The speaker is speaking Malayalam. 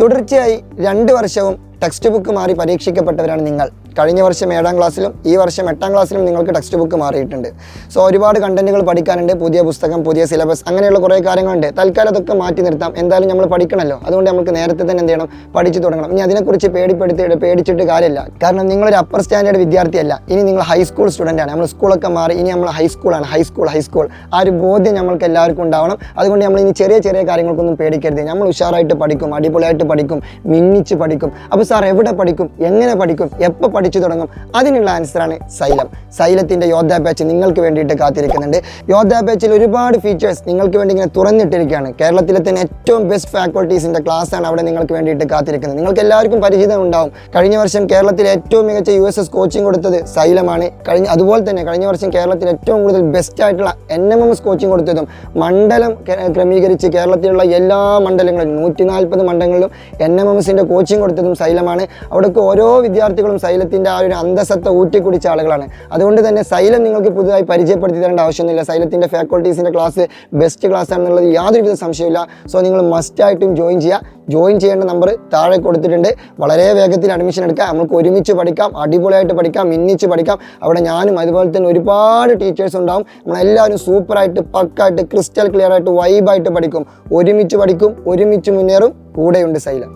തുടർച്ചയായി 2 വർഷവും ടെക്സ്റ്റ് ബുക്ക് മാറി പരീക്ഷിക്കപ്പെട്ടവരാണ് നിങ്ങൾ. കഴിഞ്ഞ വർഷം 7ാം ക്ലാസ്സിലും ഈ വർഷം 8ാം ക്ലാസ്സിലും നിങ്ങൾക്ക് ടെക്സ്റ്റ് ബുക്ക് മാറിയിട്ടുണ്ട്. സോ ഒരുപാട് കണ്ടന്റുകൾ പഠിക്കാനുണ്ട്, പുതിയ പുസ്തകം, പുതിയ സിലബസ്, അങ്ങനെയുള്ള കുറേ കാര്യങ്ങളുണ്ട്. തൽക്കാലം അതൊക്കെ മാറ്റി നിർത്താം. എന്തായാലും നമ്മൾ പഠിക്കണമല്ലോ, അതുകൊണ്ട് നമുക്ക് നേരത്തെ തന്നെ എന്ത് ചെയ്യണം, പഠിച്ചു തുടങ്ങണം. ഇനി അതിനെക്കുറിച്ച് പേടിച്ചിട്ട് കാര്യമില്ല. കാരണം നിങ്ങളൊരു അപ്പർ സ്റ്റാൻഡേർഡ് വിദ്യാർത്ഥിയല്ല, ഇനി നിങ്ങൾ ഹൈസ്കൂൾ സ്റ്റുഡൻ്റ് ആണ്. നമ്മൾ സ്കൂളൊക്കെ മാറി ഇനി നമ്മൾ ഹൈസ്കൂളാണ്. ഹൈസ്കൂൾ ആ ഒരു ബോധ്യം നമ്മൾക്ക് എല്ലാവർക്കും ഉണ്ടാവണം. അതുകൊണ്ട് നമ്മൾ ഇനി ചെറിയ കാര്യങ്ങൾക്കൊന്നും പേടിക്കരുത്. നമ്മൾ ഉഷാറായിട്ട് പഠിക്കും, അടിപൊളിയായിട്ട് പഠിക്കും, മിന്നിച്ച് പഠിക്കും. അപ്പോൾ സാർ എവിടെ പഠിക്കും, എങ്ങനെ പഠിക്കും, എപ്പോൾ പഠിച്ചു തുടങ്ങും? അതിനുള്ള ആൻസറാണ് സൈലം. സൈലത്തിൻ്റെ യോദ്ധാ ബാച്ച് നിങ്ങൾക്ക് വേണ്ടിയിട്ട് കാത്തിരിക്കുന്നുണ്ട്. യോദ്ധാ ബാച്ചിൽ ഒരുപാട് ഫീച്ചേഴ്സ് നിങ്ങൾക്ക് വേണ്ടി ഇങ്ങനെ തുറന്നിട്ടിരിക്കുകയാണ്. കേരളത്തിലെ തന്നെ ഏറ്റവും ബെസ്റ്റ് ഫാക്കൾട്ടീസിൻ്റെ ക്ലാസ്സാണ് അവിടെ നിങ്ങൾക്ക് വേണ്ടിയിട്ട് കാത്തിരിക്കുന്നത്. നിങ്ങൾക്ക് എല്ലാവർക്കും പരിചിതം ഉണ്ടാവും. കഴിഞ്ഞ വർഷം കേരളത്തിലെ ഏറ്റവും മികച്ച USS കോച്ചിങ് കൊടുത്തത് സൈലമാണ്. അതുപോലെ തന്നെ കഴിഞ്ഞ വർഷം കേരളത്തിൽ ഏറ്റവും കൂടുതൽ ബെസ്റ്റ് ആയിട്ടുള്ള NMMS കോച്ചിങ് കൊടുത്തതും മണ്ഡലം ക്രമീകരിച്ച് കേരളത്തിലുള്ള എല്ലാ മണ്ഡലങ്ങളിലും 140 മണ്ഡലങ്ങളിലും NMMSൻ്റെ കോച്ചിങ് കൊടുത്തതും സൈലമാണ്. അവിടേക്ക് ഓരോ വിദ്യാർത്ഥികളും സൈലത്തിൻ്റെ ആ ഒരു അന്തസത്ത ഊറ്റിക്കുടിച്ച ആളുകളാണ്. അതുകൊണ്ട് തന്നെ സൈലം നിങ്ങൾക്ക് പുതുതായി പരിചയപ്പെടുത്തി തരേണ്ട ആവശ്യമൊന്നുമില്ല. സൈലത്തിൻ്റെ ഫാക്കൾട്ടീസിൻ്റെ ക്ലാസ് ബെസ്റ്റ് ക്ലാസ് ആണെന്നുള്ളത് യാതൊരുവിധ സംശയമില്ല. സോ നിങ്ങൾ മസ്റ്റായിട്ടും ജോയിൻ ചെയ്യുക. ജോയിൻ ചെയ്യേണ്ട നമ്പർ താഴെ കൊടുത്തിട്ടുണ്ട്. വളരെ വേഗത്തിൽ അഡ്മിഷൻ എടുക്കാം. നമുക്ക് ഒരുമിച്ച് പഠിക്കാം, അടിപൊളിയായിട്ട് പഠിക്കാം, മിന്നിച്ച് പഠിക്കാം. അവിടെ ഞാനും അതുപോലെ തന്നെ ഒരുപാട് ടീച്ചേഴ്സ് ഉണ്ടാവും. നമ്മളെല്ലാവരും സൂപ്പറായിട്ട്, പക്കായിട്ട്, ക്രിസ്റ്റൽ ക്ലിയർ ആയിട്ട്, വൈബായിട്ട് പഠിക്കും. ഒരുമിച്ച് പഠിക്കും, ഒരുമിച്ച് മുന്നേറും. കൂടെയുണ്ട് സൈലം.